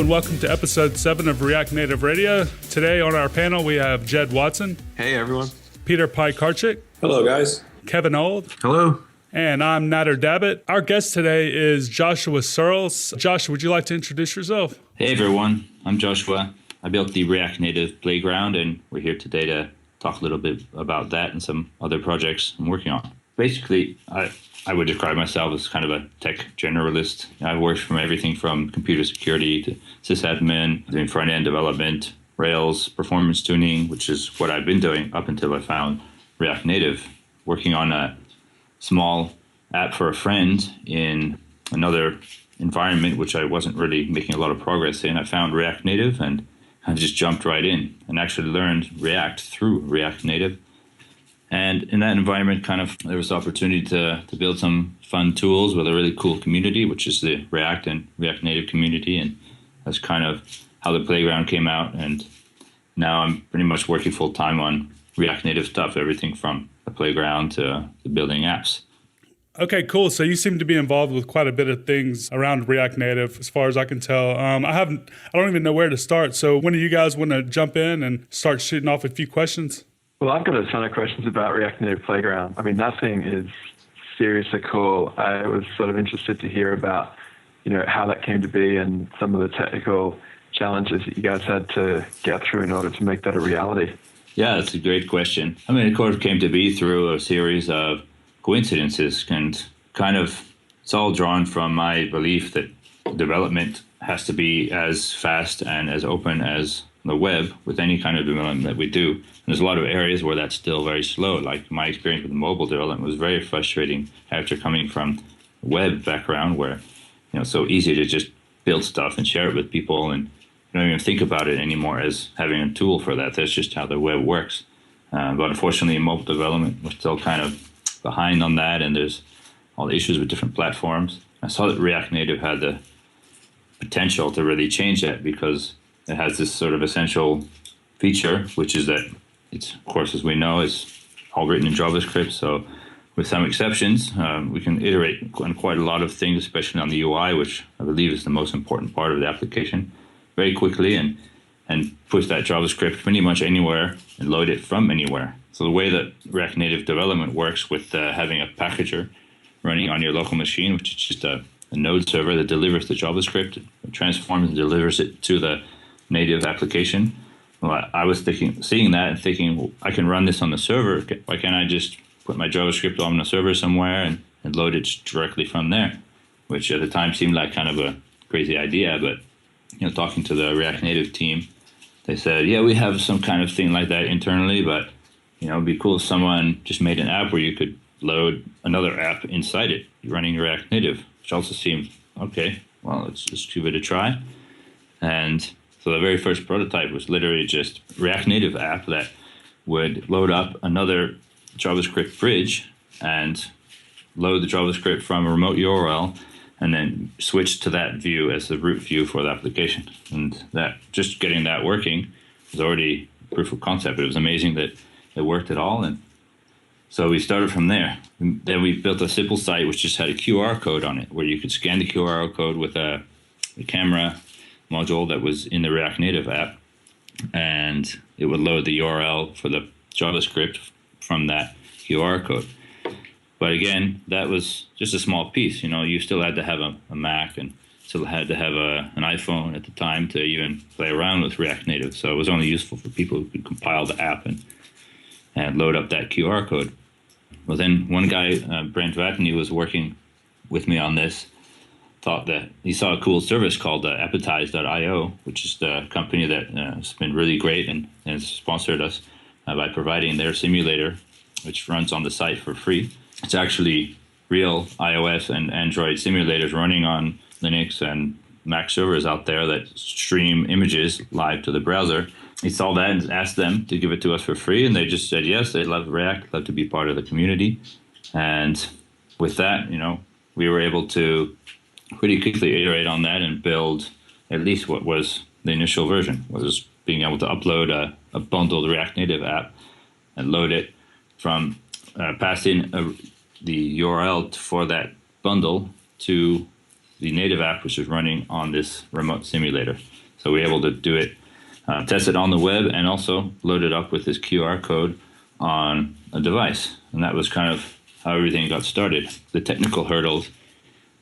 and welcome to episode 7 of React Native Radio. Today on our panel, we have Jed Watson. Hey, everyone. Peter Piekarczyk. Hello, guys. Kevin Old. Hello. And I'm Nader Dabit. Our guest today is Joshua Sierles. Joshua, would you like to introduce yourself? Hey, everyone. I'm Joshua. I built the React Native Playground, and we're here today to talk a little bit about that and some other projects I'm working on. Basically, I would describe myself as kind of a tech generalist. I've worked from everything from computer security to sysadmin, doing front-end development, Rails, performance tuning, which is what I've been doing up until I found React Native, working on a small app for a friend in another environment, which I wasn't really making a lot of progress in. I found React Native and I just jumped right in and actually learned React through React Native. And in that environment, there was the opportunity to build some fun tools with a really cool community, which is the React and React Native community. And that's kind of how the Playground came out. And now I'm pretty much working full time on React Native stuff, everything from the Playground to building apps. Okay, cool. So you seem to be involved with quite a bit of things around React Native, as far as I can tell. I don't even know where to start. So when do you guys want to jump in and start shooting off a few questions? Well, I've got a ton of questions about React Native Playground. I mean, that thing is seriously cool. I was sort of interested to hear about, how that came to be and some of the technical challenges that you guys had to get through in order to make that a reality. Yeah, that's a great question. I mean, of course, it came to be through a series of coincidences, and it's all drawn from my belief that development has to be as fast and as open as the web with any kind of development that we do. And there's a lot of areas where that's still very slow. Like my experience with mobile development was very frustrating after coming from a web background where, it's so easy to just build stuff and share it with people, and you don't even think about it anymore as having a tool for that. That's just how the web works. But unfortunately, in mobile development, we're still kind of behind on that, and there's all the issues with different platforms. I saw that React Native had the potential to really change that because it has this sort of essential feature, which is that it's, of course, as we know, is all written in JavaScript. So with some exceptions, we can iterate on quite a lot of things, especially on the UI, which I believe is the most important part of the application, very quickly and push that JavaScript pretty much anywhere and load it from anywhere. So the way that React Native development works with having a packager running on your local machine, which is just a node server that delivers the JavaScript, it transforms and delivers it to the native application. Well, I was seeing that and thinking, well, I can run this on the server. Why can't I just put my JavaScript on the server somewhere and load it directly from there? Which at the time seemed like kind of a crazy idea, but talking to the React Native team, they said, yeah, we have some kind of thing like that internally, but it'd be cool if someone just made an app where you could load another app inside it running React Native, which also seemed, okay, well, let's just give it a try. And so the very first prototype was literally just React Native app that would load up another JavaScript bridge and load the JavaScript from a remote URL and then switch to that view as the root view for the application. And that just getting that working was already proof of concept. It was amazing that it worked at all. And so we started from there. And then we built a simple site which just had a QR code on it where you could scan the QR code with a camera module that was in the React Native app, and it would load the URL for the JavaScript from that QR code. But again, that was just a small piece. You still had to have a Mac and still had to have an iPhone at the time to even play around with React Native. So it was only useful for people who could compile the app and load up that QR code. Well, then one guy, Brent Vatney, who was working with me on this, thought that he saw a cool service called appetize.io, which is the company that has been really great and has sponsored us by providing their simulator, which runs on the site for free. It's actually real iOS and Android simulators running on Linux and Mac servers out there that stream images live to the browser. He saw that and asked them to give it to us for free, and they just said yes, they love React, love to be part of the community. And with that, we were able to pretty quickly iterate on that and build at least what was the initial version, was being able to upload a bundled React Native app and load it from pass in the URL for that bundle to the native app, which is running on this remote simulator. So we were able to do it, test it on the web, and also load it up with this QR code on a device. And that was kind of how everything got started. The technical hurdles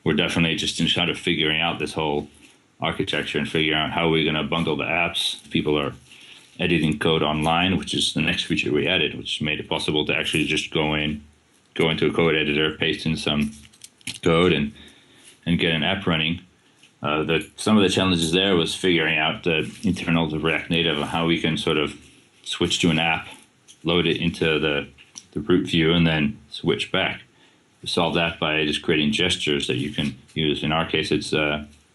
were definitely just in kind of figuring out this whole architecture and figuring out how we're going to bundle the apps. People are editing code online, which is the next feature we added, which made it possible to actually just go into a code editor, paste in some code, and get an app running. Some of the challenges there was figuring out the internals of React Native and how we can sort of switch to an app, load it into the root view, and then switch back. We solve that by just creating gestures that you can use. In our case, it's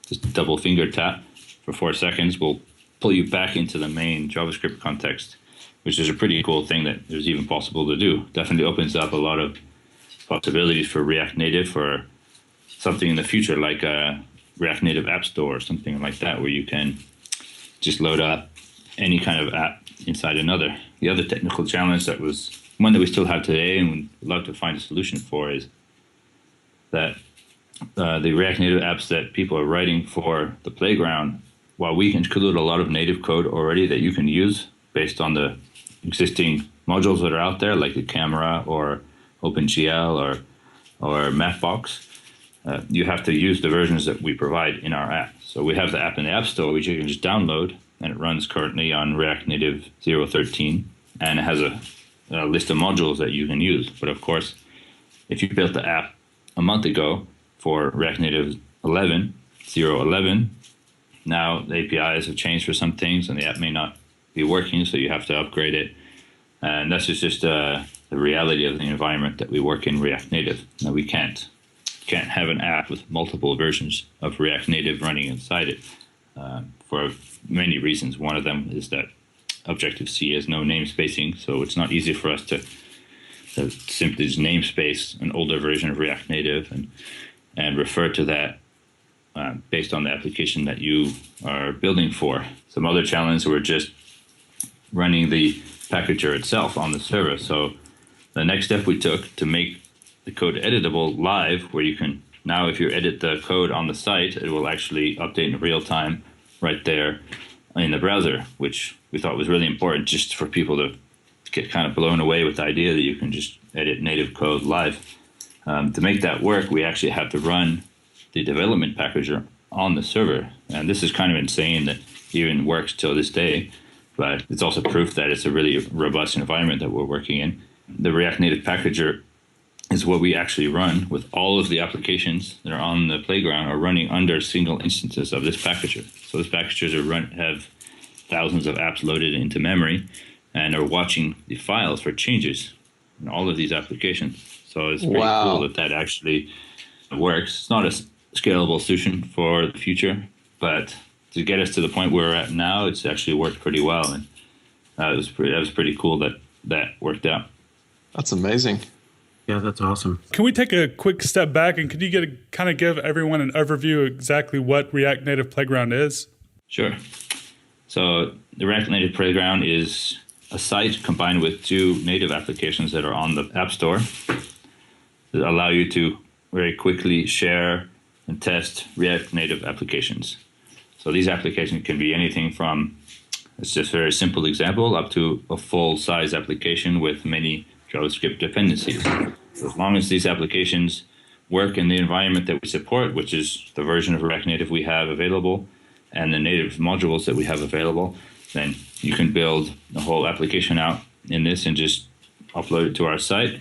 just a double finger tap for 4 seconds will pull you back into the main JavaScript context, which is a pretty cool thing that is even possible to do. Definitely opens up a lot of possibilities for React Native for something in the future, like a React Native App Store or something like that, where you can just load up any kind of app inside another. The other technical challenge that was one that we still have today and would love to find a solution for is that the React Native apps that people are writing for the playground, while we can include a lot of native code already that you can use based on the existing modules that are out there, like the camera or OpenGL or Mapbox, you have to use the versions that we provide in our app. So we have the app in the App Store, which you can just download, and it runs currently on React Native 0.13, and it has a list of modules that you can use. But of course, if you built the app a month ago for React Native 0.11, now the APIs have changed for some things, and the app may not be working, so you have to upgrade it. And that's just the reality of the environment that we work in React Native. Now we can't have an app with multiple versions of React Native running inside it for many reasons. One of them is that Objective-C has no namespacing, so it's not easy for us to simply just namespace an older version of React Native and refer to that based on the application that you are building for. Some other challenges were just running the packager itself on the server. So the next step we took to make the code editable live, where you can now, if you edit the code on the site, it will actually update in real time right there in the browser, which we thought was really important just for people to get kind of blown away with the idea that you can just edit native code live. To make that work, we actually have to run the development packager on the server. And this is kind of insane that it even works till this day, but it's also proof that it's a really robust environment that we're working in. The React Native packager is what we actually run with all of the applications that are on the playground are running under single instances of this packager. So these packagers have thousands of apps loaded into memory and are watching the files for changes in all of these applications. So it's pretty cool that actually works. It's not a scalable solution for the future, but to get us to the point where we're at now, it's actually worked pretty well. And that was pretty cool that worked out. That's amazing. Yeah, that's awesome. Can we take a quick step back, and could you kind of give everyone an overview exactly what React Native Playground is? Sure. So the React Native Playground is a site combined with 2 native applications that are on the App Store that allow you to very quickly share and test React Native applications. So these applications can be anything from, it's just a very simple example, up to a full-size application with many JavaScript dependencies. So as long as these applications work in the environment that we support, which is the version of React Native we have available and the native modules that we have available, then you can build the whole application out in this and just upload it to our site,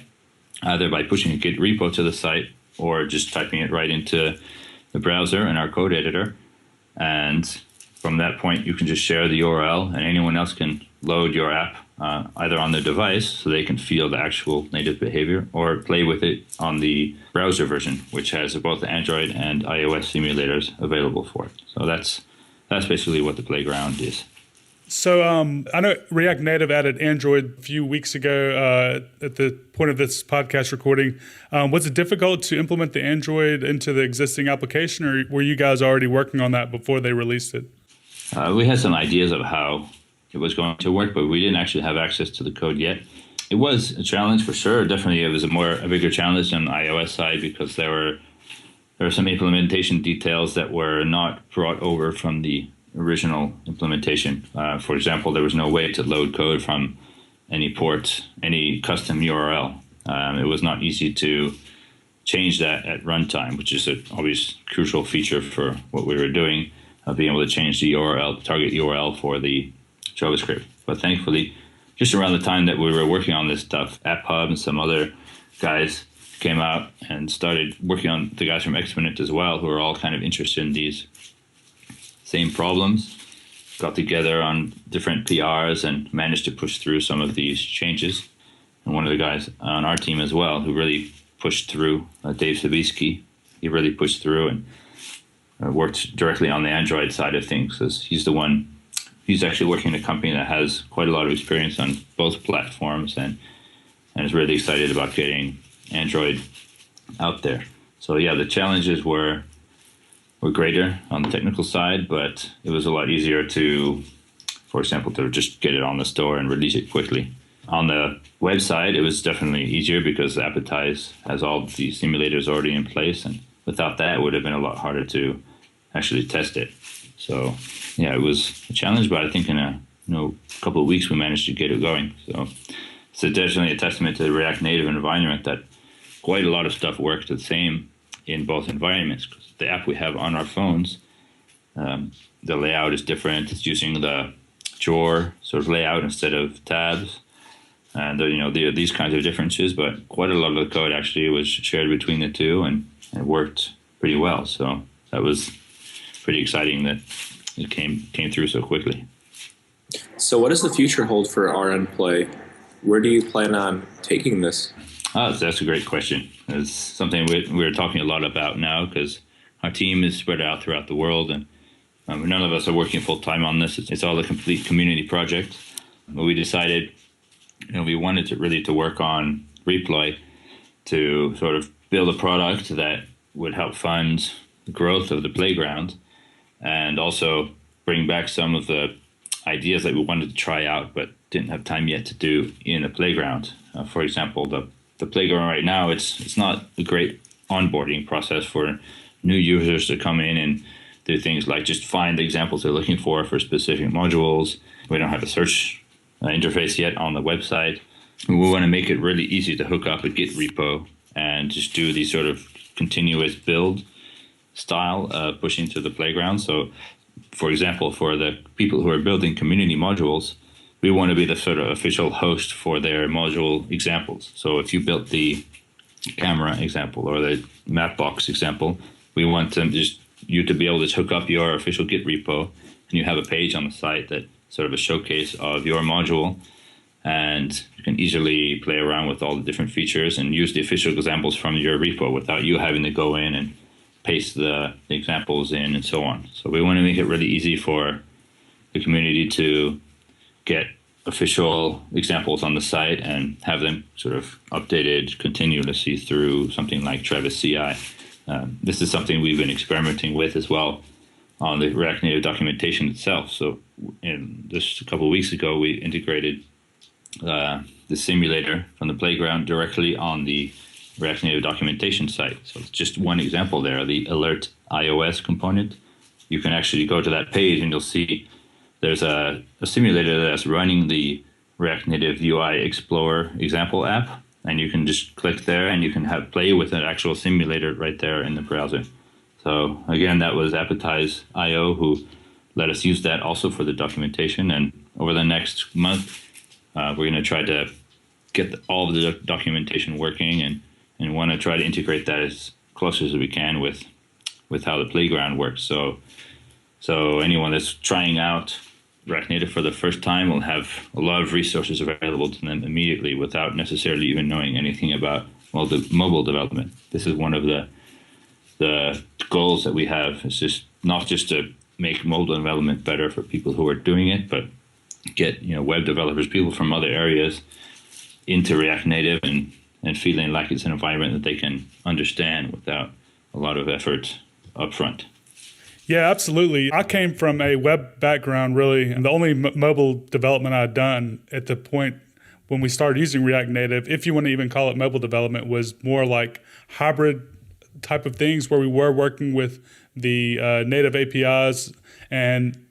either by pushing a Git repo to the site or just typing it right into the browser in our code editor. And from that point, you can just share the URL, and anyone else can load your app either on their device so they can feel the actual native behavior, or play with it on the browser version, which has both Android and iOS simulators available for it. So that's basically what the playground is. So I know React Native added Android a few weeks ago at the point of this podcast recording. Was it difficult to implement the Android into the existing application, or were you guys already working on that before they released it? We had some ideas of how it was going to work, but we didn't actually have access to the code yet. It was a challenge for sure. Definitely it was a bigger challenge on the iOS side because there were some implementation details that were not brought over from the original implementation. For example, there was no way to load code from any port, any custom URL. It was not easy to change that at runtime, which is an obvious crucial feature for what we were doing, being able to change the URL, target URL for the JavaScript. But thankfully, just around the time that we were working on this stuff, AppHub and some other guys came out and started working on, the guys from Exponent as well, who are all kind of interested in these same problems, got together on different PRs and managed to push through some of these changes. And one of the guys on our team as well, who really pushed through, Dave Sabisky, he really pushed through and worked directly on the Android side of things, because he's actually working in a company that has quite a lot of experience on both platforms and is really excited about getting Android out there. So yeah, the challenges were greater on the technical side, but it was a lot easier to, for example, to just get it on the store and release it quickly. On the website, it was definitely easier because Appetize has all the simulators already in place, and without that, it would have been a lot harder to actually test it. So yeah, it was a challenge, but I think in a couple of weeks we managed to get it going. So it's definitely a testament to the React Native environment that quite a lot of stuff works the same in both environments. Because the app we have on our phones, the layout is different. It's using the drawer sort of layout instead of tabs. And there are these kinds of differences, but quite a lot of the code actually was shared between the two, and it worked pretty well. So that was pretty exciting that it came through so quickly. So what does the future hold for RN Play? Where do you plan on taking this? That's a great question. It's something we're talking a lot about now, because our team is spread out throughout the world, and none of us are working full time on this. It's all a complete community project. But we decided, we wanted to work on Reploy to sort of build a product that would help fund the growth of the playground, and also bring back some of the ideas that we wanted to try out but didn't have time yet to do in the playground. For example, the playground right now, it's not a great onboarding process for new users to come in and do things like just find the examples they're looking for specific modules. We don't have a search interface yet on the website. We want to make it really easy to hook up a Git repo and just do these sort of continuous build style pushing to the playground. So, for example, for the people who are building community modules, we want to be the sort of official host for their module examples. So if you built the camera example or the Mapbox example, we want you to be able to hook up your official Git repo, and you have a page on the site that sort of a showcase of your module, and you can easily play around with all the different features and use the official examples from your repo without you having to go in and paste the examples in and so on. So we want to make it really easy for the community to get official examples on the site and have them sort of updated continuously through something like Travis CI. This is something we've been experimenting with as well on the React Native documentation itself. So just a couple of weeks ago, we integrated the simulator from the playground directly on the React Native documentation site. So it's just one example there, the alert iOS component. You can actually go to that page and you'll see there's a simulator that's running the React Native UI Explorer example app, and you can just click there and you can play with an actual simulator right there in the browser. So again, that was Appetize.io who let us use that also for the documentation. And over the next month, we're going to try to get all of the documentation working and want to try to integrate that as close as we can with how the playground works. So anyone that's trying out React Native for the first time will have a lot of resources available to them immediately without necessarily even knowing anything about mobile development. This is one of the goals that we have. It's just not just to make mobile development better for people who are doing it, but get web developers, people from other areas into React Native and feeling like it's an environment that they can understand without a lot of effort up front. Yeah, absolutely. I came from a web background, really, and the only mobile development I'd done at the point when we started using React Native, if you want to even call it mobile development, was more like hybrid type of things where we were working with the native APIs and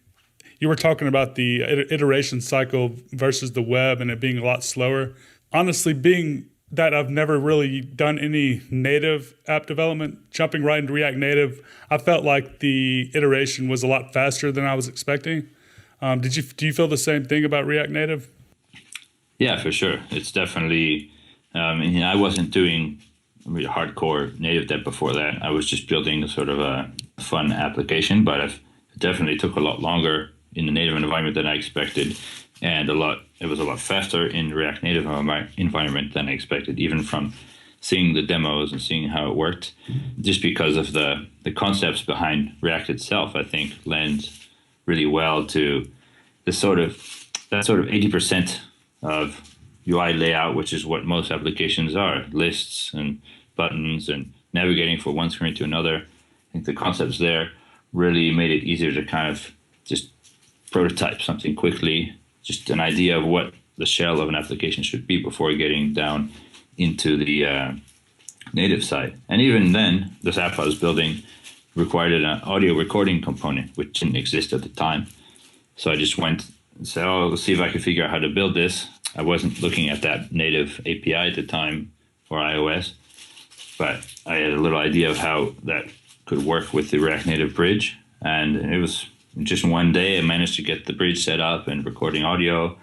you were talking about the iteration cycle versus the web and it being a lot slower. Honestly, being that I've never really done any native app development, jumping right into React Native, I felt like the iteration was a lot faster than I was expecting. Do you feel the same thing about React Native? Yeah, for sure. It's definitely, I wasn't doing really hardcore native dev before that. I was just building a sort of a fun application, but it definitely took a lot longer in the native environment than I expected. And it was a lot faster in React Native environment than I expected, even from seeing the demos and seeing how it worked, just because of the concepts behind React itself, I think lend really well to that sort of 80% of UI layout, which is what most applications are, lists and buttons and navigating from one screen to another. I think the concepts there really made it easier to kind of just prototype something quickly, just an idea of what the shell of an application should be before getting down into the native side. And even then, this app I was building required an audio recording component, which didn't exist at the time. So I just went and said, let's see if I can figure out how to build this. I wasn't looking at that native API at the time for iOS, but I had a little idea of how that could work with the React Native bridge. And it was just one day I managed to get the bridge set up and recording audio,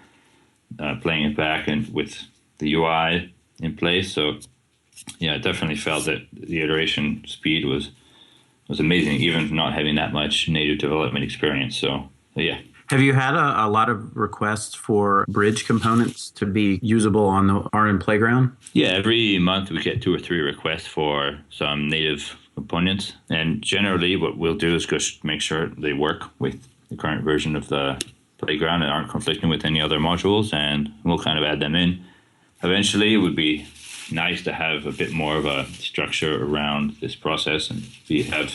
playing it back and with the UI in place. So yeah, I definitely felt that the iteration speed was amazing, even not having that much native development experience. So yeah. Have you had a lot of requests for bridge components to be usable on the RN Playground? Yeah, every month we get 2 or 3 requests for some native components. And generally what we'll do is just make sure they work with the current version of the Playground and aren't conflicting with any other modules, and we'll kind of add them in. Eventually it would be nice to have a bit more of a structure around this process and have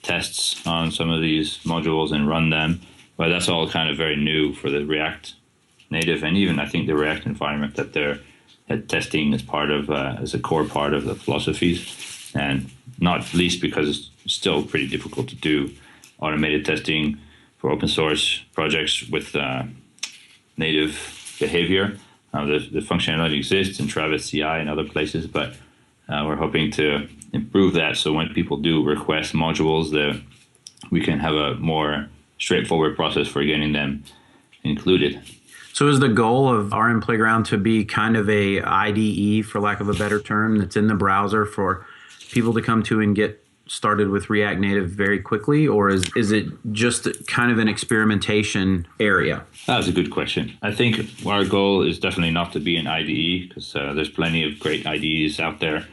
tests on some of these modules and run them. But that's all kind of very new for the React Native, and even I think the React environment that they're testing as part of as a core part of the philosophies, and not least because it's still pretty difficult to do automated testing for open source projects with native behavior. The functionality exists in Travis CI and other places, but we're hoping to improve that so when people do request modules, we can have a more straightforward process for getting them included. So is the goal of RN Playground to be kind of a IDE, for lack of a better term, that's in the browser for people to come to and get started with React Native very quickly, or is it just kind of an experimentation area? That's a good question. I think our goal is definitely not to be an IDE, because there's plenty of great IDEs out there,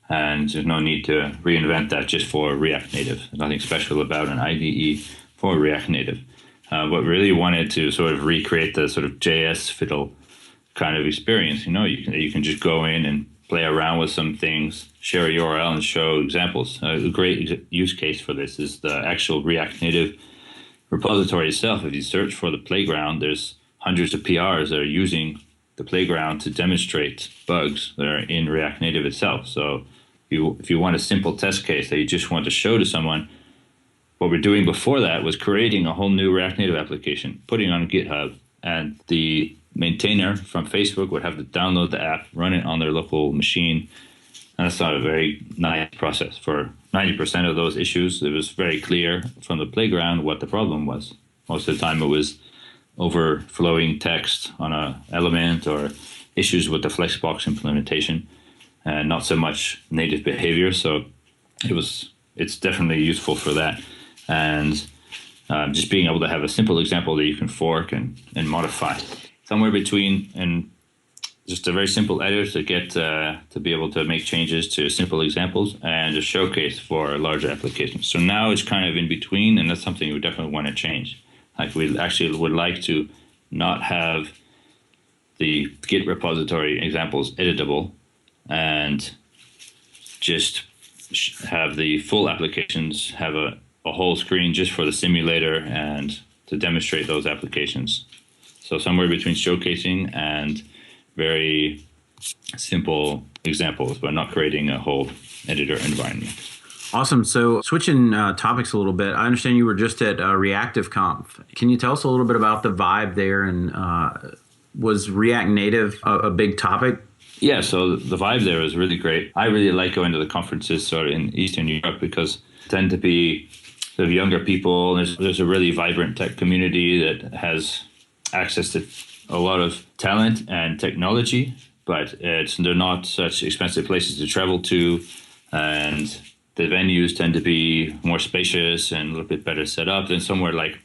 and there's no need to reinvent that just for React Native. There's nothing special about an IDE for React Native. But really wanted to sort of recreate the sort of JS fiddle kind of experience. You can just go in and play around with some things, share a URL and show examples. A great use case for this is the actual React Native repository itself. If you search for the Playground, there's hundreds of PRs that are using the Playground to demonstrate bugs that are in React Native itself. So if you want a simple test case that you just want to show to someone, what we're doing before that was creating a whole new React Native application, putting it on GitHub, and the maintainer from Facebook would have to download the app, run it on their local machine. And that's not a very nice process. For 90% of those issues, it was very clear from the Playground what the problem was. Most of the time it was overflowing text on an element or issues with the Flexbox implementation, and not so much native behavior. So it's definitely useful for that. And just being able to have a simple example that you can fork and modify. Somewhere between, and just a very simple editor to get to be able to make changes to simple examples, and a showcase for larger applications. So now it's kind of in between, and that's something we definitely want to change. Like we actually would like to not have the Git repository examples editable, and just have the full applications have a whole screen just for the simulator and to demonstrate those applications. So somewhere between showcasing and very simple examples, but not creating a whole editor environment. Awesome. So switching topics a little bit, I understand you were just at Reactive Conf. Can you tell us a little bit about the vibe there, and was React Native a big topic? Yeah, so the vibe there was really great. I really like going to the conferences sort of in Eastern Europe because they tend to be sort of younger people. There's a really vibrant tech community that has access to a lot of talent and technology, but they're not such expensive places to travel to, and the venues tend to be more spacious and a little bit better set up than somewhere like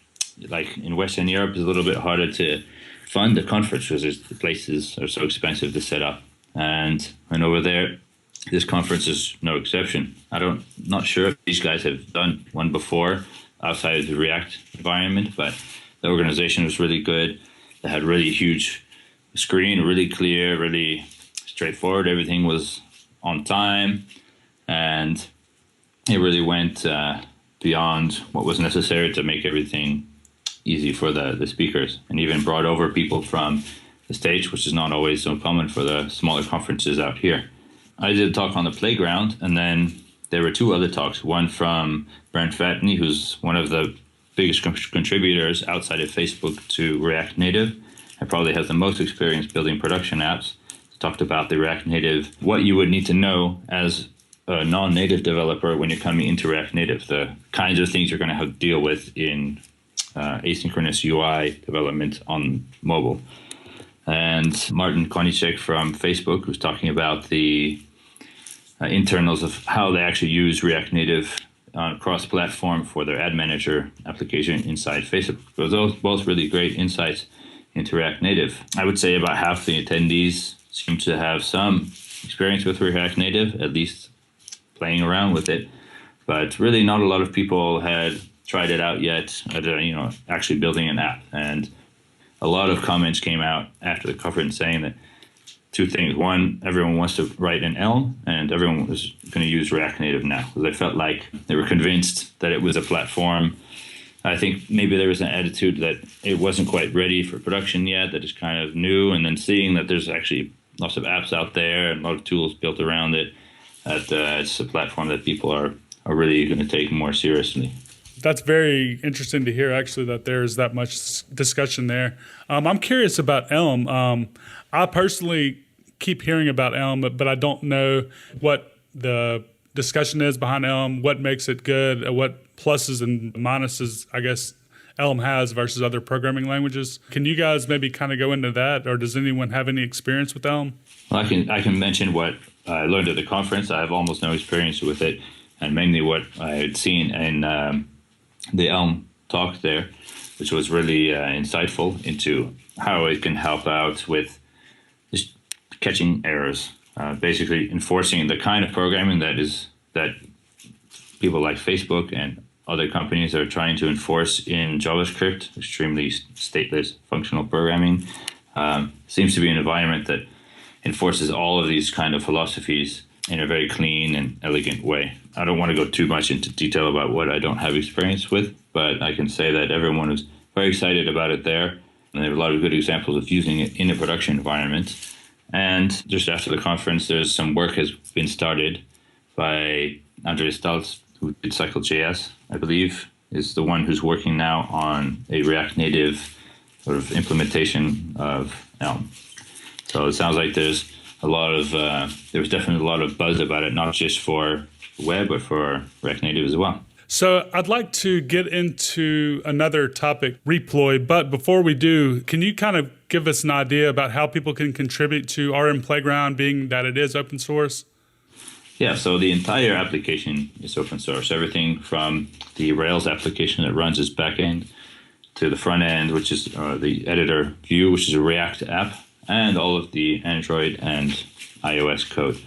in Western Europe. It's a little bit harder to fund the conference because the places are so expensive to set up. And over there, this conference is no exception. Not sure if these guys have done one before outside of the React environment, but the organization was really good. They had really huge screen, really clear, really straightforward. Everything was on time, and it really went beyond what was necessary to make everything easy for the speakers, and even brought over people from the States, which is not always so common for the smaller conferences out here. I did a talk on the playground, and then there were two other talks, one from Brent Fatney, who's one of the biggest contributors outside of Facebook to React Native, and probably has the most experience building production apps. He talked about the React Native, what you would need to know as a non-native developer when you're coming into React Native, the kinds of things you're going to have to deal with in asynchronous UI development on mobile. And Martin Konicek from Facebook was talking about the internals of how they actually use React Native cross-platform for their ad manager application inside Facebook. So those both really great insights into React Native. I would say about half the attendees seem to have some experience with React Native, at least playing around with it, but really not a lot of people had tried it out yet, actually building an app. And a lot of comments came out after the conference saying that two things. One, everyone wants to write in Elm, and everyone was going to use React Native now. They felt like they were convinced that it was a platform. I think maybe there was an attitude that it wasn't quite ready for production yet, that it's kind of new, and then seeing that there's actually lots of apps out there and a lot of tools built around it, that it's a platform that people are really going to take more seriously. That's very interesting to hear, actually, that there's that much discussion there. I'm curious about Elm. I personally keep hearing about Elm, but I don't know what the discussion is behind Elm, what makes it good, what pluses and minuses, I guess, Elm has versus other programming languages. Can you guys maybe kind of go into that, or does anyone have any experience with Elm? Well, I can mention what I learned at the conference. I have almost no experience with it, and mainly what I had seen in the Elm talk there, which was really insightful into how it can help out with just catching errors, basically enforcing the kind of programming that people like Facebook and other companies are trying to enforce in JavaScript, extremely stateless functional programming. Seems to be an environment that enforces all of these kind of philosophies in a very clean and elegant way. I don't want to go too much into detail about what I don't have experience with, but I can say that everyone was very excited about it there. And there are a lot of good examples of using it in a production environment. And just after the conference, there's some work has been started by Andreas Staltz, who did Cycle.js, I believe, is the one who's working now on a React Native sort of implementation of Elm. So it sounds like there's definitely a lot of buzz about it, not just for web, but for React Native as well. So I'd like to get into another topic, Reploy, but before we do, can you kind of give us an idea about how people can contribute to RM Playground, being that it is open source? Yeah, so the entire application is open source. Everything from the Rails application that runs as backend to the front end, which is the editor view, which is a React app, and all of the Android and iOS code.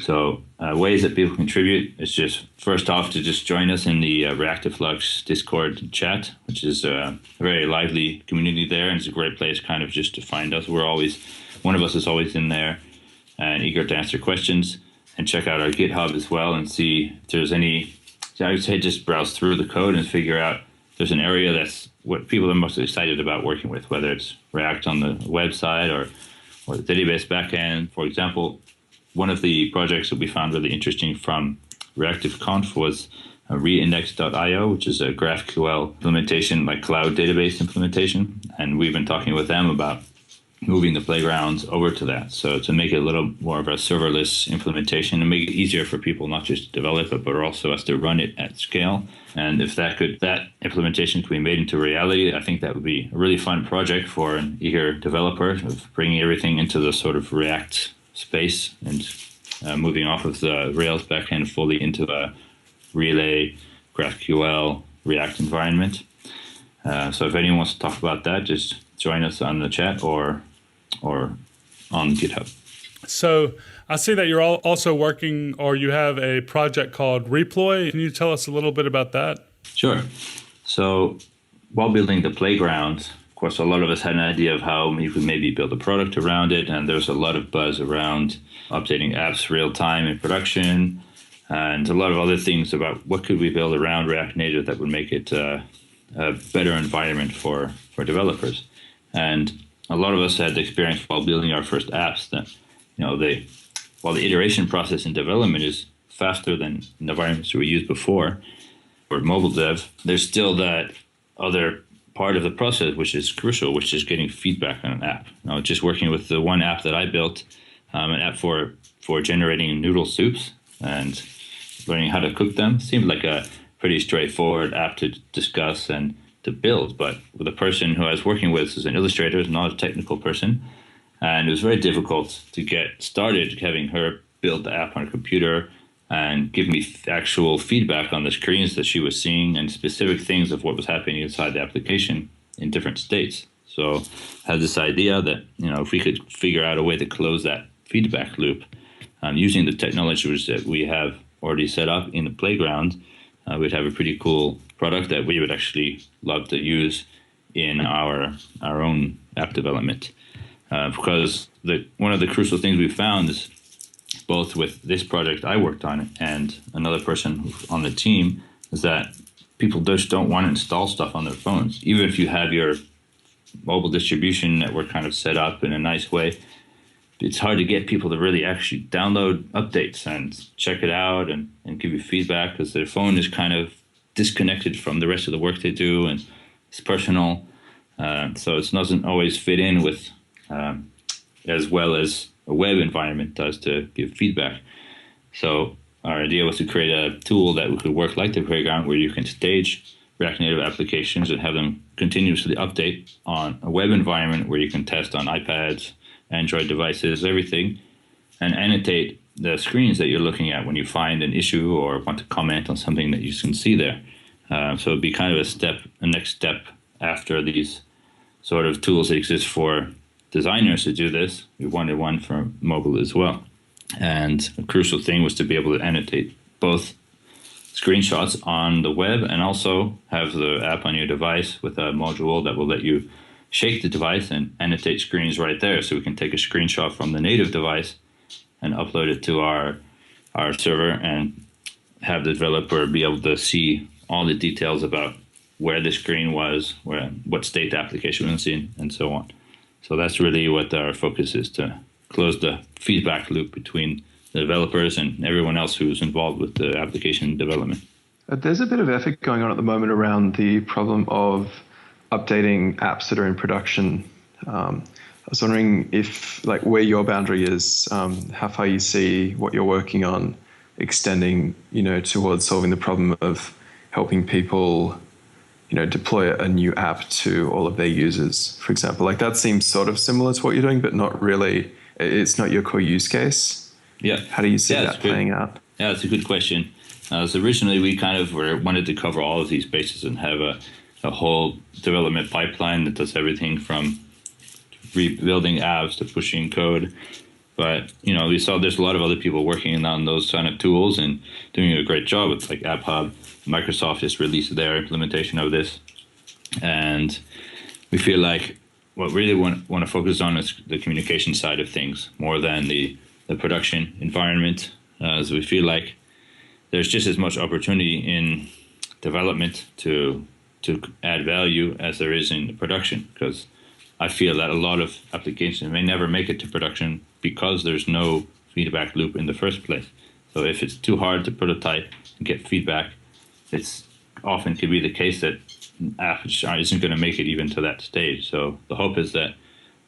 So ways that people contribute is just first off to just join us in the Reactive Flux Discord chat, which is a very lively community there, and it's a great place kind of just to find us. One of us is always in there and eager to answer questions, and check out our GitHub as well and see if there's any. I would say just browse through the code and figure out if there's an area that's what people are most excited about working with, whether it's React on the website or the database backend. For example, one of the projects that we found really interesting from Reactive Conf was reindex.io, which is a GraphQL implementation, like cloud database implementation. And we've been talking with them about moving the playgrounds over to that. So to make it a little more of a serverless implementation and make it easier for people not just to develop it, but also us to run it at scale. And if that implementation could be made into reality, I think that would be a really fun project for an eager developer of bringing everything into the sort of React space and moving off of the Rails backend fully into a Relay, GraphQL, React environment. So if anyone wants to talk about that, just join us on the chat or on GitHub. So I see that you're also working, or you have a project called Reploy. Can you tell us a little bit about that? Sure. So while building the playground, of course, a lot of us had an idea of how we could maybe build a product around it. And there's a lot of buzz around updating apps real time in production and a lot of other things about what could we build around React Native that would make it a better environment for developers. And a lot of us had the experience while building our first apps that, while the iteration process in development is faster than the environments we used before for mobile dev, there's still that other part of the process which is crucial, which is getting feedback on an app. Just working with the one app that I built, an app for generating noodle soups and learning how to cook them, seemed like a pretty straightforward app to discuss and to build, but with a person who I was working with as an illustrator, is not a technical person, and it was very difficult to get started having her build the app on a computer and give me actual feedback on the screens that she was seeing and specific things of what was happening inside the application in different states. So I had this idea that, if we could figure out a way to close that feedback loop using the technologies that we have already set up in the playground, we'd have a pretty cool product that we would actually love to use in our own app development. Because one of the crucial things we found is both with this project I worked on and another person on the team is that people just don't want to install stuff on their phones. Even if you have your mobile distribution network kind of set up in a nice way, it's hard to get people to really actually download updates and check it out and give you feedback because their phone is kind of disconnected from the rest of the work they do and it's personal. So it doesn't always fit in with as well as a web environment does to give feedback. So our idea was to create a tool that could work like the playground where you can stage React Native applications and have them continuously update on a web environment where you can test on iPads, Android devices, everything, and annotate the screens that you're looking at when you find an issue or want to comment on something that you can see there. So it'd be kind of a next step after these sort of tools that exist for designers to do this. We wanted one for mobile as well. And a crucial thing was to be able to annotate both screenshots on the web and also have the app on your device with a module that will let you shake the device and annotate screens right there. So we can take a screenshot from the native device and upload it to our server and have the developer be able to see all the details about where the screen was, what state the application was in, and so on. So that's really what our focus is, to close the feedback loop between the developers and everyone else who's involved with the application development. There's a bit of effort going on at the moment around the problem of updating apps that are in production. I was wondering if, where your boundary is, how far you see what you're working on extending, towards solving the problem of helping people, deploy a new app to all of their users, for example. That seems sort of similar to what you're doing, but not really. It's not your core use case. Yeah. How do you see that playing out? Yeah, that's a good question. So originally we kind of wanted to cover all of these bases and have a whole development pipeline that does everything from rebuilding apps to pushing code. But, we saw there's a lot of other people working on those kind of tools and doing a great job with App Hub. Microsoft just released their implementation of this. And we feel like what we really want to focus on is the communication side of things more than the production environment. So we feel like there's just as much opportunity in development to add value as there is in production, because I feel that a lot of applications may never make it to production because there's no feedback loop in the first place. So if it's too hard to prototype and get feedback, it's often could be the case that app isn't going to make it even to that stage. So the hope is that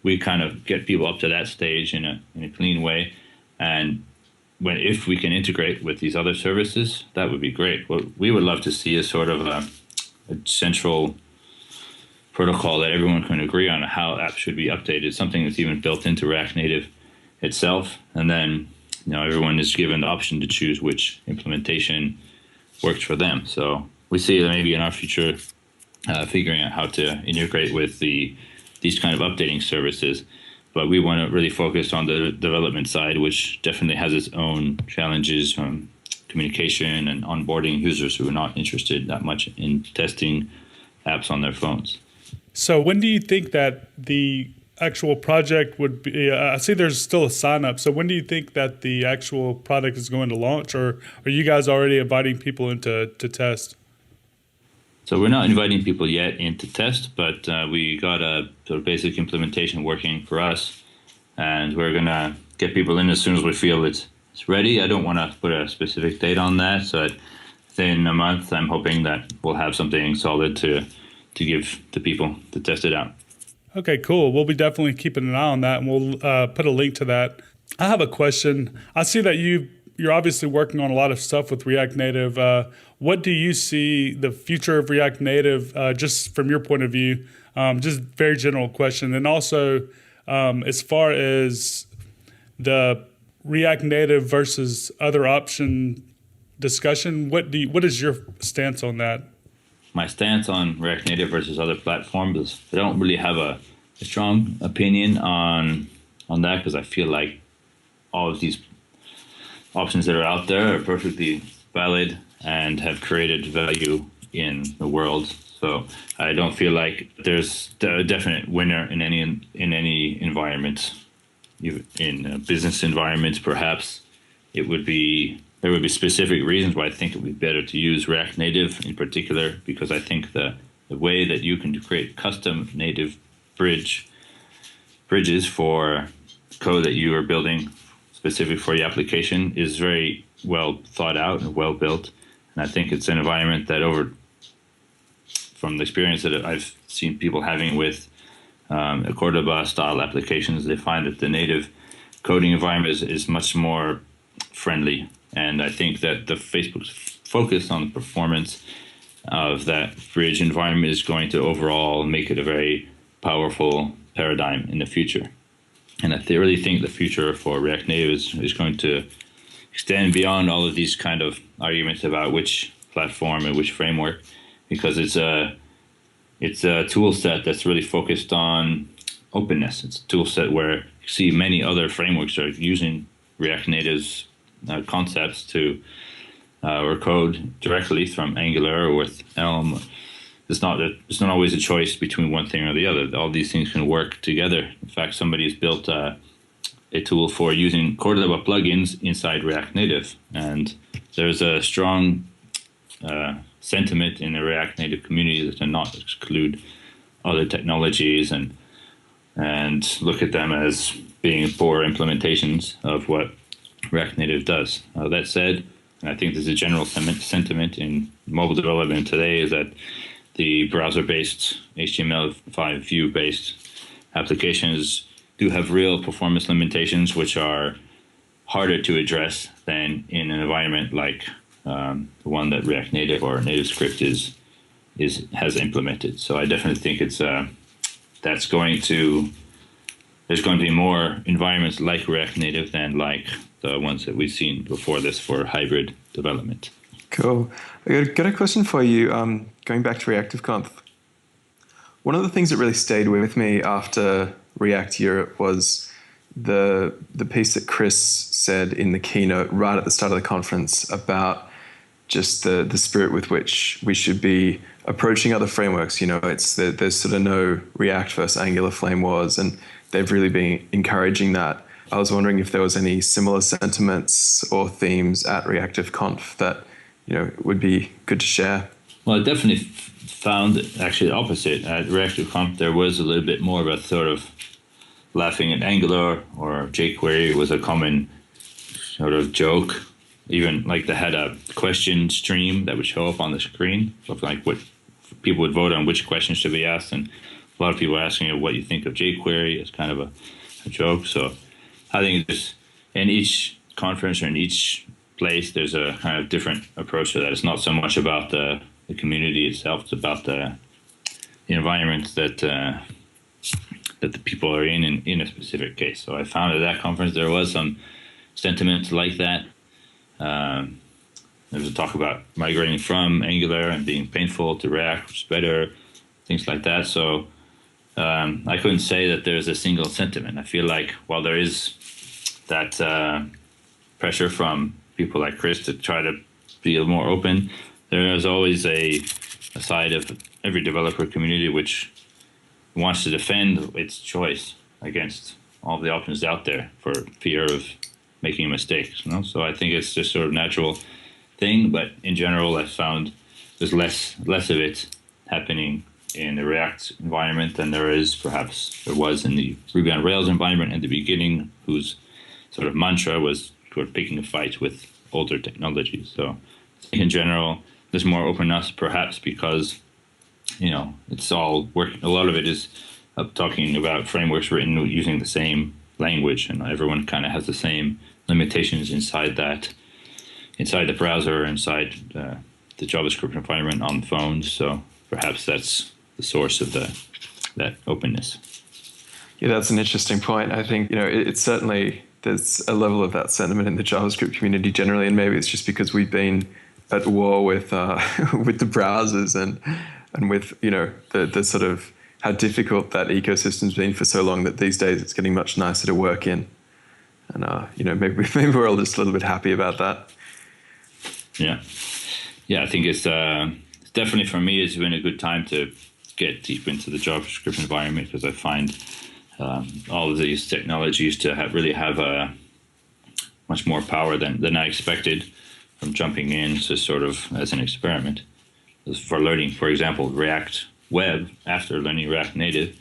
we kind of get people up to that stage in a clean way, and if we can integrate with these other services, that would be great. What we would love to see is sort of a central protocol that everyone can agree on how apps should be updated, something that's even built into React Native itself, and then everyone is given the option to choose which implementation works for them. So we see that maybe in our future, figuring out how to integrate with these kind of updating services. But we want to really focus on the development side, which definitely has its own challenges from communication and onboarding users who are not interested that much in testing apps on their phones. So when do you think that the actual project would be, I see there's still a sign up. So when do you think that the actual product is going to launch, or are you guys already inviting people into test? So we're not inviting people yet in to test, but we got a sort of basic implementation working for us, and we're going to get people in as soon as we feel it's ready. I don't want to put a specific date on that, so within a month, I'm hoping that we'll have something solid to give to people to test it out. Okay, cool. We'll be definitely keeping an eye on that, and we'll put a link to that. I have a question. I see that you're obviously working on a lot of stuff with React Native. What do you see the future of React Native, just from your point of view? Just very general question. And also, as far as the React Native versus other option discussion, what is your stance on that? My stance on React Native versus other platforms is I don't really have a strong opinion on that, because I feel like all of these options that are out there are perfectly valid and have created value in the world. So I don't feel like there's a definite winner in any environment. In business environments, perhaps there would be specific reasons why I think it would be better to use React Native in particular, because I think the way that you can create custom native bridges for code that you are building specific for your application is very well thought out and well built. And I think it's an environment that from the experience that I've seen people having with Cordoba style applications, they find that the native coding environment is much more friendly. And I think that the Facebook's focus on the performance of that bridge environment is going to overall make it a very powerful paradigm in the future. And I really think the future for React Native is going to extend beyond all of these kind of arguments about which platform and which framework, because it's a tool set that's really focused on openness. It's a tool set where you see many other frameworks are using React Native's concepts to or code directly from Angular or with Elm. It's not always a choice between one thing or the other. All these things can work together. In fact, somebody's built a tool for using Cordoba plugins inside React Native, and there's a strong sentiment in the React Native community to not exclude other technologies and look at them as being poor implementations of what React Native does. That said, I think there's a general sentiment in mobile development today is that the browser-based HTML5 view-based applications do have real performance limitations, which are harder to address than in an environment like the one that React Native or NativeScript has implemented. So I definitely think there's going to be more environments like React Native than like the ones that we've seen before this for hybrid development. Cool. I got a question for you. Going back to Reactive Conf, one of the things that really stayed with me after React Europe was the piece that Chris said in the keynote right at the start of the conference about just the spirit with which we should be approaching other frameworks. You know, there's sort of no React versus Angular flame wars, and they've really been encouraging that. I was wondering if there was any similar sentiments or themes at Reactive Conf that, you know, would be good to share. Well, I definitely found actually the opposite. At Reactive Conf, there was a little bit more of a sort of laughing at Angular or jQuery was a common sort of joke even like they had a question stream that would show up on the screen of like what people would vote on which questions should be asked, and a lot of people were asking you what you think of jQuery as kind of a joke. So I think just in each conference or in each place, there's a kind of different approach to that. It's not so much about the community itself; it's about the environment that the people are in a specific case. So I found at that conference there was some sentiment like that. There was a talk about migrating from Angular and being painful to React, which is better, things like that. So I couldn't say that there's a single sentiment. I feel like while there is that pressure from people like Chris to try to be a little more open, there is always a side of every developer community which wants to defend its choice against all the options out there for fear of making mistakes. So I think it's just sort of natural thing, but in general, I found there's less of it happening in the React environment than there was in the Ruby on Rails environment at the beginning, whose sort of mantra was sort of picking a fight with older technologies. So I think in general, there's more openness, perhaps because it's all working. A lot of it is talking about frameworks written using the same language, and everyone kind of has the same limitations inside the browser, inside the JavaScript environment on phones. So perhaps that's the source of that openness. Yeah, that's an interesting point. I think it's certainly there's a level of that sentiment in the JavaScript community generally, and maybe it's just because we've been at war with with the browsers and with the sort of how difficult that ecosystem's been for so long that these days it's getting much nicer to work in, and maybe we're all just a little bit happy about that. Yeah, I think it's definitely, for me, it's been a good time to get deep into the JavaScript environment, because I find all of these technologies to really have much more power than I expected from jumping in to sort of as an experiment. For learning, for example, React Web after learning React Native,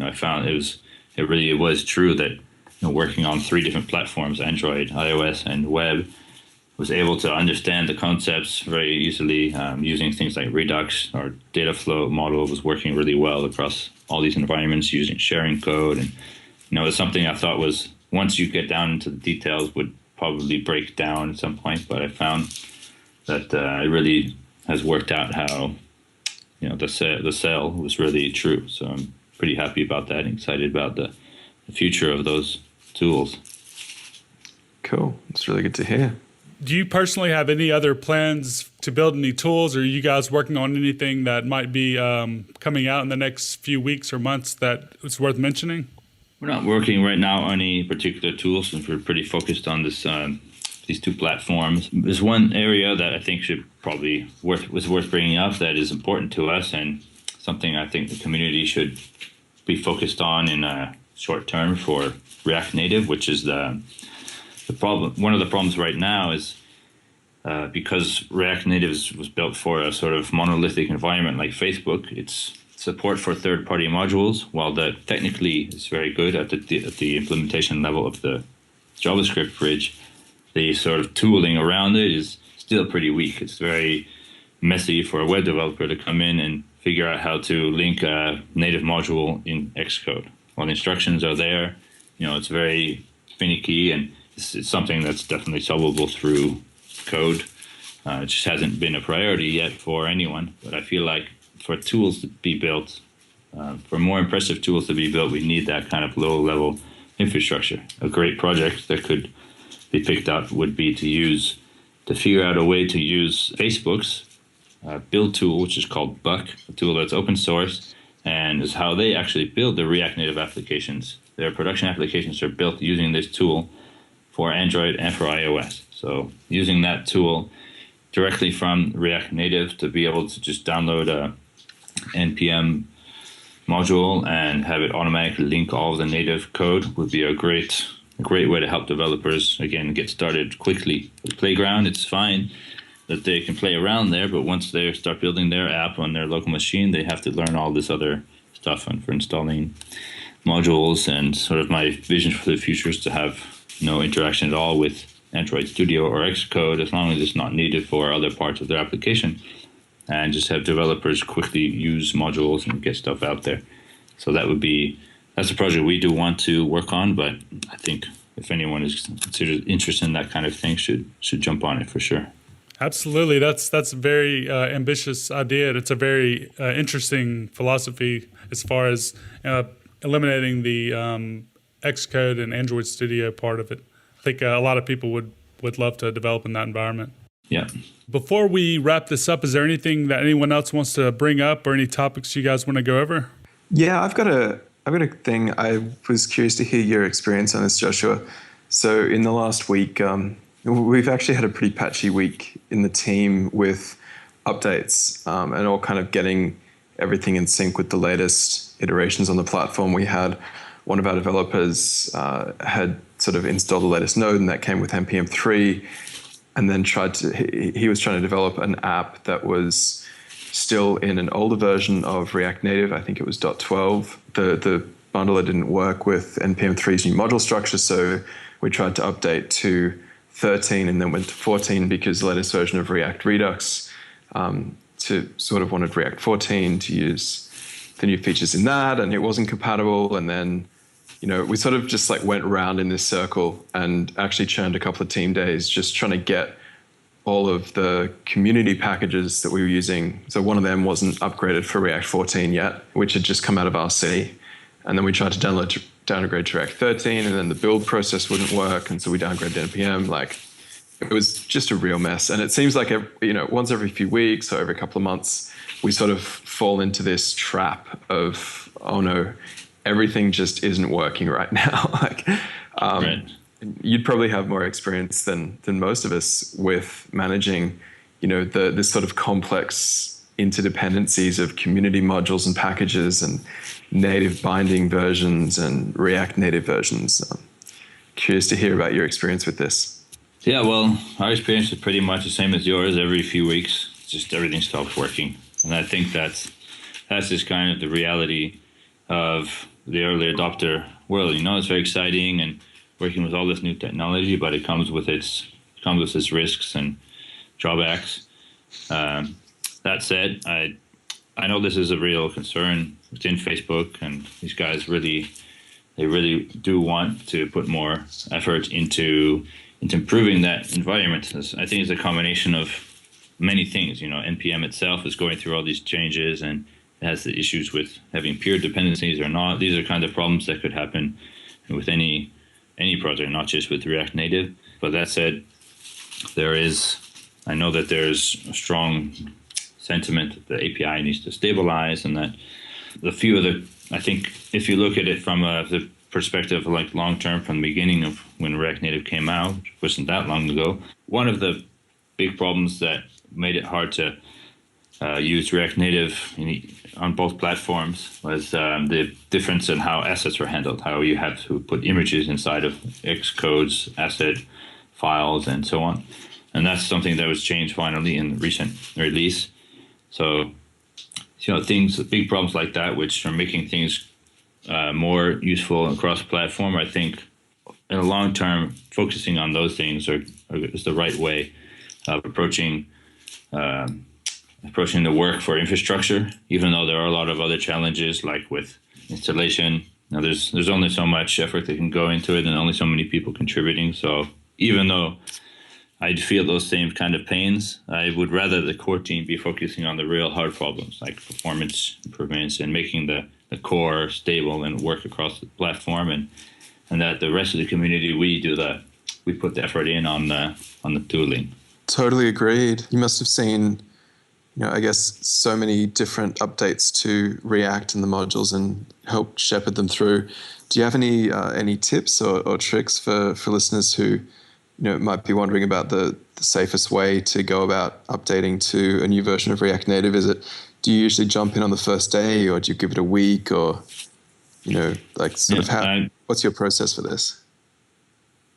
I found it really was true that working on 3 different platforms, Android, iOS, and web, was able to understand the concepts very easily, using things like Redux. Our data flow model was working really well across all these environments, using sharing code. And, it's something I thought was, once you get down into the details, would probably break down at some point. But I found that it really has worked out how, the sell was really true. So I'm pretty happy about that and excited about the future of those tools. Cool. It's really good to hear. Do you personally have any other plans to build any tools, or are you guys working on anything that might be coming out in the next few weeks or months that it's worth mentioning? We're not working right now on any particular tools, since we're pretty focused on this these 2 platforms. There's one area that I think was worth bringing up that is important to us, and something I think the community should be focused on in a short term for React Native, which is the problem. One of the problems right now is because React Native was built for a sort of monolithic environment like Facebook, its support for third-party modules, while that technically is very good at the implementation level of the JavaScript bridge, the sort of tooling around it is still pretty weak. It's very messy for a web developer to come in and figure out how to link a native module in Xcode. While the instructions are there, it's very finicky, and it's something that's definitely solvable through code. It just hasn't been a priority yet for anyone. But I feel like for tools to be built, for more impressive tools to be built, we need that kind of low-level infrastructure. A great project that could be picked up would be to figure out a way to use Facebook's build tool, which is called Buck, a tool that's open source, and is how they actually build the React Native applications. Their production applications are built using this tool for Android and for iOS. So using that tool directly from React Native to be able to just download a NPM module and have it automatically link all of the native code would be a great way to help developers, again, get started quickly. With Playground, it's fine that they can play around there, but once they start building their app on their local machine, they have to learn all this other stuff and for installing modules. And sort of my vision for the future is to have no interaction at all with Android Studio or Xcode, as long as it's not needed for other parts of their application, and just have developers quickly use modules and get stuff out there. So that's a project we do want to work on, but I think if anyone is considered interested in that kind of thing, should jump on it for sure. Absolutely. That's a very ambitious idea. It's a very interesting philosophy as far as eliminating the Xcode and Android Studio part of it. I think a lot of people would love to develop in that environment. Yeah. Before we wrap this up, is there anything that anyone else wants to bring up or any topics you guys want to go over? Yeah, I've got a thing. I was curious to hear your experience on this, Joshua. So in the last week, we've actually had a pretty patchy week in the team with updates and all kind of getting everything in sync with the latest iterations on the platform. We had one of our developers had sort of installed the latest node, and that came with NPM 3, and then he was trying to develop an app that was still in an older version of React Native. I think it was .12. The bundler didn't work with NPM 3's new module structure, so we tried to update to 13 and then went to 14 because the latest version of React Redux wanted React 14 to use the new features in that, and it wasn't compatible. And then, we sort of just went around in this circle and actually churned a couple of team days just trying to get all of the community packages that we were using. So one of them wasn't upgraded for React 14 yet, which had just come out of RC. And then we tried to downgrade to React 13, and then the build process wouldn't work, and so we downgraded to NPM. It was just a real mess. And it seems like once every few weeks or every couple of months, we sort of fall into this trap of, oh no, everything just isn't working right now. Right. You'd probably have more experience than most of us with managing, this sort of complex interdependencies of community modules and packages and native binding versions and React Native versions. Curious to hear about your experience with this. Yeah, well, our experience is pretty much the same as yours. Every few weeks, just everything stops working. And I think that's just kind of the reality of the early adopter world. It's very exciting and working with all this new technology, but it comes with its risks and drawbacks. That said, I know this is a real concern within Facebook, and these guys really do want to put more effort into improving that environment. I think it's a combination of many things. NPM itself is going through all these changes, and it has the issues with having pure dependencies or not. These are kind of problems that could happen with any project, not just with React Native. But that said, I know that there's a strong sentiment that the API needs to stabilize, and that I think if you look at it from the perspective of long term, from the beginning of when React Native came out, which wasn't that long ago, one of the big problems that made it hard to use React Native on both platforms was the difference in how assets were handled, how you have to put images inside of Xcode's asset files and so on. And that's something that was changed finally in the recent release. So, big problems like that, which are making things more useful across platform, I think in the long term, focusing on those things is the right way of approaching the work for infrastructure, even though there are a lot of other challenges, like with installation. There's only so much effort that can go into it and only so many people contributing. So even though I'd feel those same kind of pains, I would rather the core team be focusing on the real hard problems, like performance improvements and making the core stable and work across the platform, and that the rest of the community, we put the effort in on the tooling. Totally agreed. You must have seen, I guess, so many different updates to React and the modules and helped shepherd them through. Do you have any tips or tricks for listeners who might be wondering about the safest way to go about updating to a new version of React Native? Do you usually jump in on the first day, or do you give it a week, or what's your process for this?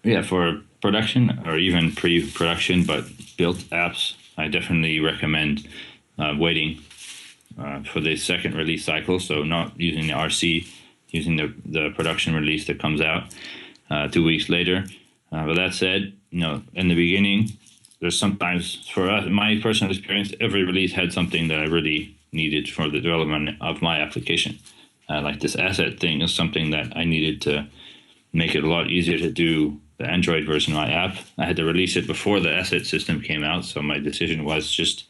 Yeah, for production or even pre-production but built apps, I definitely recommend waiting for the second release cycle. So not using the RC, using the production release that comes out 2 weeks later. But that said, in the beginning, there's sometimes, for us, my personal experience, every release had something that I really needed for the development of my application. Like this asset thing is something that I needed to make it a lot easier to do the Android version of my app. I had to release it before the asset system came out, so my decision was just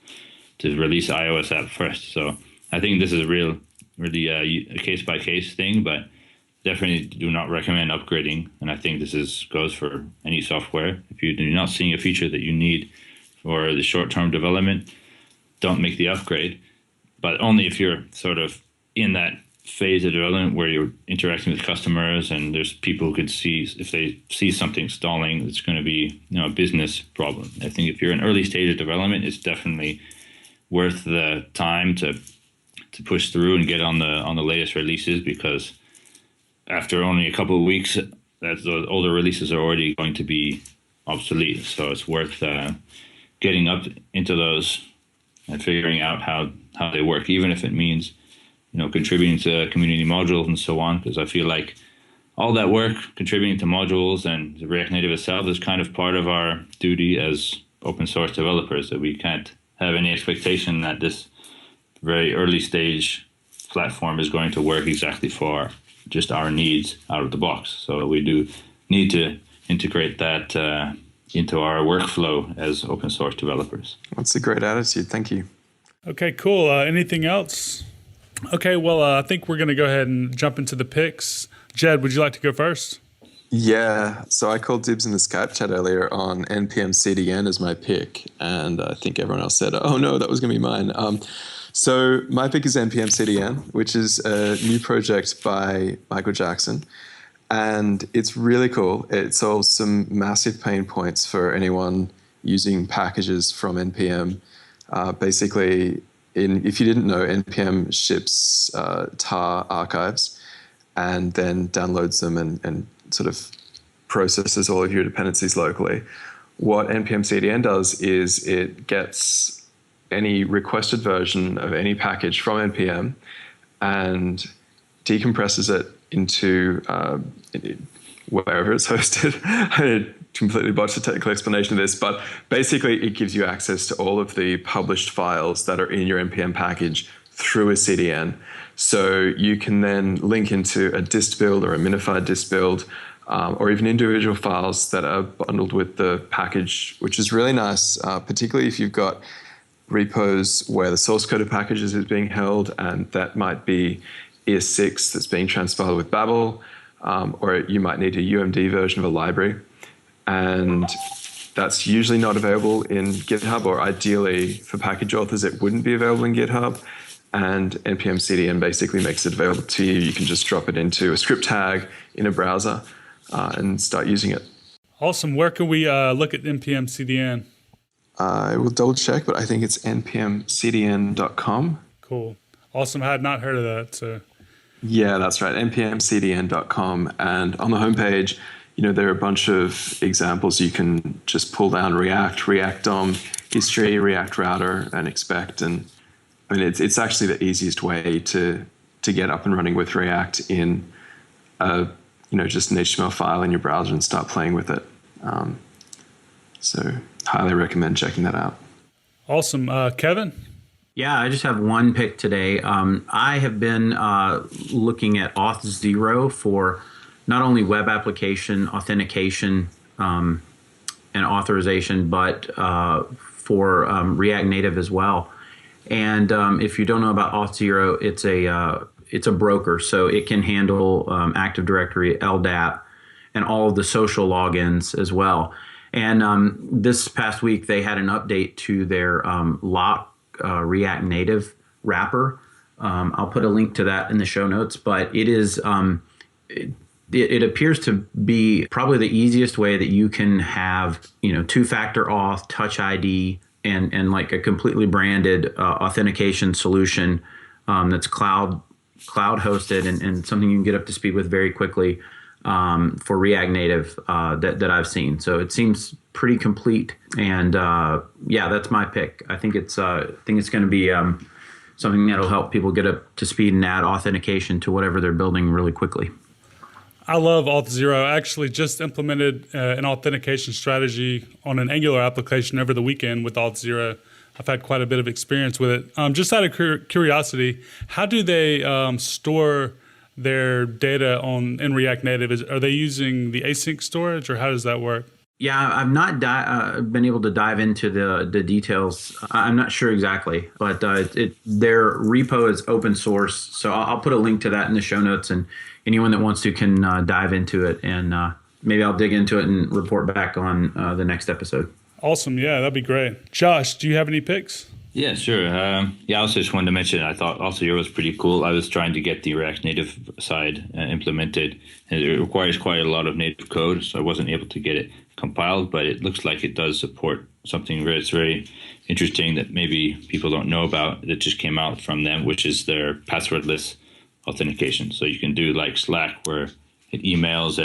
to release the iOS app first. So I think this is really a case-by-case thing, but definitely do not recommend upgrading. And I think this goes for any software. If you're not seeing a feature that you need for the short-term development, don't make the upgrade. But only if you're sort of in that phase of development where you're interacting with customers and there's people who could see, if they see something stalling, it's going to be a business problem. I think if you're in early stage of development, it's definitely worth the time to push through and get on the latest releases, because after only a couple of weeks, the older releases are already going to be obsolete. So it's worth getting up into those and figuring out how they work, even if it means contributing to community modules and so on, because I feel like all that work contributing to modules and the React Native itself is kind of part of our duty as open source developers, that we can't have any expectation that this very early stage platform is going to work exactly for just our needs out of the box. So we do need to integrate that into our workflow as open source developers. That's a great attitude. Thank you. Okay, cool. Anything else? Okay, well, I think we're going to go ahead and jump into the picks. Jed, would you like to go first? Yeah, so I called dibs in the Skype chat earlier on NPM CDN as my pick, and I think everyone else said, oh no, that was going to be mine. So my pick is NPM CDN, which is a new project by Michael Jackson, and it's really cool. It solves some massive pain points for anyone using packages from NPM. Basically, if you didn't know, NPM ships tar archives and then downloads them and sort of processes all of your dependencies locally. What NPM CDN does is it gets any requested version of any package from NPM and decompresses it into wherever it's hosted. I completely botched the technical explanation of this, but basically it gives you access to all of the published files that are in your NPM package through a CDN. So you can then link into a dist build or a minified dist build, or even individual files that are bundled with the package, which is really nice, particularly if you've got repos where the source code of packages is being held, and that might be ES6 that's being transpiled with Babel, or you might need a UMD version of a library. And that's usually not available in GitHub, or ideally for package authors, it wouldn't be available in GitHub. And NPM CDN basically makes it available to you. You can just drop it into a script tag in a browser and start using it. Awesome. Where can we look at NPM CDN? I will double check, but I think it's npmcdn.com. Cool. Awesome. I had not heard of that. So yeah, that's right. npmcdn.com. And on the homepage, there are a bunch of examples. You can just pull down React DOM, history, React router, and expect. And I mean, it's actually the easiest way to get up and running with React in just an HTML file in your browser and start playing with it. So highly recommend checking that out. Awesome. Kevin? Yeah, I just have one pick today. I have been looking at Auth0 for not only web application authentication and authorization, but for React Native as well. And if you don't know about Auth0, it's a broker, so it can handle Active Directory, LDAP, and all of the social logins as well. And this past week, they had an update to their lock React Native wrapper. I'll put a link to that in the show notes, but it is it appears to be probably the easiest way that you can have two-factor auth, Touch ID, and like a completely branded authentication solution that's cloud hosted and something you can get up to speed with very quickly for React Native that I've seen. So it seems pretty complete, and yeah, that's my pick. I think it's going to be something that'll help people get up to speed and add authentication to whatever they're building really quickly. I love Auth0. I actually just implemented an authentication strategy on an Angular application over the weekend with Auth0. I've had quite a bit of experience with it. Just out of curiosity, how do they store their data in React Native? Are they using the async storage, or how does that work? Yeah, I've not been able to dive into the details. I'm not sure exactly, but their repo is open source. So I'll put a link to that in the show notes, and anyone that wants to can dive into it, and maybe I'll dig into it and report back on the next episode. Awesome. Yeah, that'd be great. Josh, do you have any picks? Yeah, sure. I also just wanted to mention, I thought also yours was pretty cool. I was trying to get the React Native side implemented, and it requires quite a lot of native code, so I wasn't able to get it compiled, but it looks like it does support something that's very interesting that maybe people don't know about that just came out from them, which is their passwordless authentication. So you can do like Slack, where it emails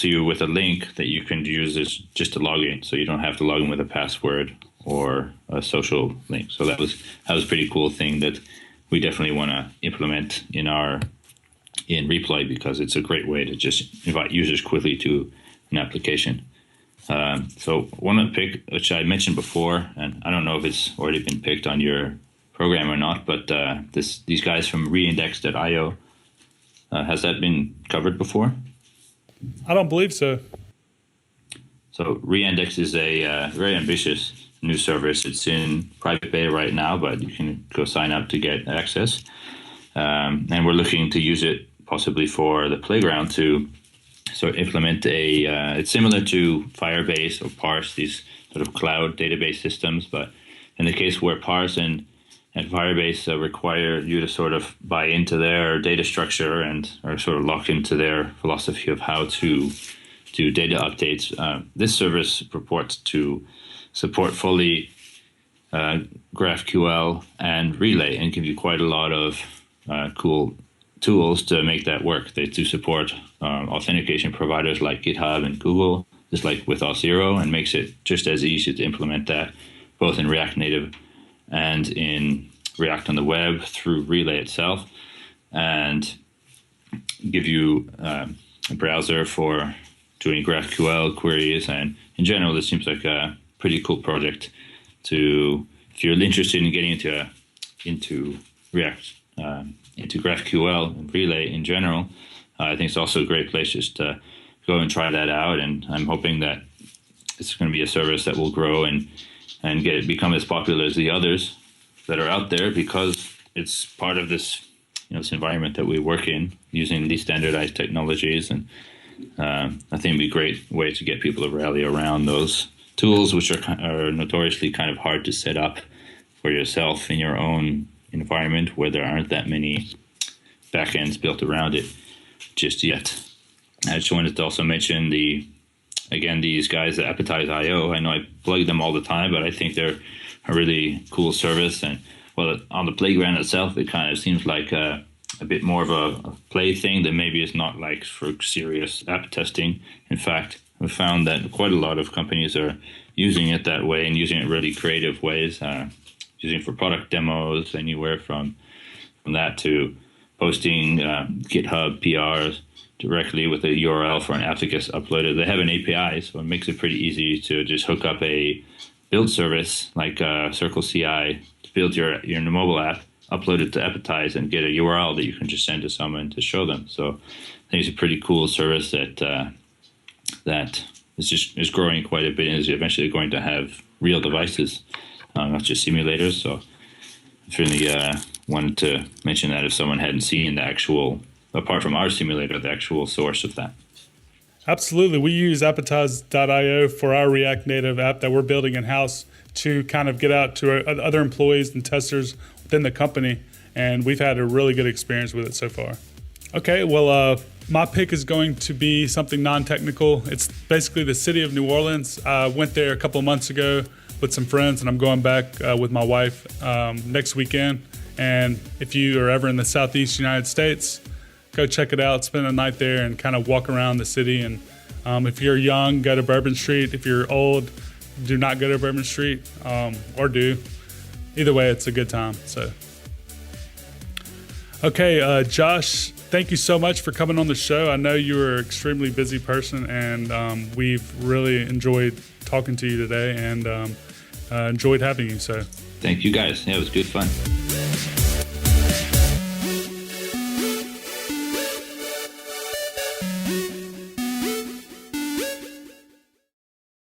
you with a link that you can use as just to log in, so you don't have to log in with a password or a social link. So that was a pretty cool thing that we definitely want to implement in Reply, because it's a great way to just invite users quickly to an application. So one pick, which I mentioned before, and I don't know if it's already been picked on your program or not, but these guys from reindex.io, has that been covered before? I don't believe so. So Reindex is a very ambitious new service. It's in private beta right now, but you can go sign up to get access. And we're looking to use it possibly for the playground to sort of implement it's similar to Firebase or Parse, these sort of cloud database systems. But in the case where Parse and Firebase require you to sort of buy into their data structure and are sort of locked into their philosophy of how to do data updates, this service purports to support fully GraphQL and Relay, and give you quite a lot of cool tools to make that work. They do support authentication providers like GitHub and Google, just like with Auth0, and makes it just as easy to implement that both in React Native and in React on the web through Relay itself, and give you a browser for doing GraphQL queries. And in general, this seems like a pretty cool project if you're interested in getting into React, into GraphQL and Relay in general. I think it's also a great place just to go and try that out, and I'm hoping that it's going to be a service that will grow and become as popular as the others that are out there, because it's part of this this environment that we work in using these standardized technologies. And I think it'd be a great way to get people to rally around those tools, which are notoriously kind of hard to set up for yourself in your own environment, where there aren't that many backends built around it just yet. I just wanted to also mention these guys at Appetize.io. I know I plug them all the time, but I think they're a really cool service. And well, on the playground itself, it kind of seems like a bit more of a play thing that maybe is not like for serious app testing. In fact, we found that quite a lot of companies are using it that way, and using it in really creative ways, using it for product demos, anywhere from that to posting GitHub PRs directly with a URL for an app that gets uploaded. They have an API, so it makes it pretty easy to just hook up a build service like Circle CI to build your mobile app, upload it to Appetize, and get a URL that you can just send to someone to show them. So I think it's a pretty cool service that is growing quite a bit, and is eventually going to have real devices, not just simulators. So I really wanted to mention that if someone hadn't seen the actual, apart from our simulator, the actual source of that. Absolutely. We use Appetize.io for our React Native app that we're building in-house to kind of get out to other employees and testers within the company, and we've had a really good experience with it so far. Okay, well, my pick is going to be something non-technical. It's basically the city of New Orleans. I went there a couple of months ago with some friends, and I'm going back with my wife next weekend. And if you are ever in the Southeast United States, go check it out, spend a night there, and kind of walk around the city. And if you're young, go to Bourbon Street. If you're old, do not go to Bourbon Street, or do. Either way, it's a good time. So, okay, Josh, thank you so much for coming on the show. I know you are an extremely busy person, and we've really enjoyed talking to you today and enjoyed having you. So Thank you guys. Yeah, it was good fun.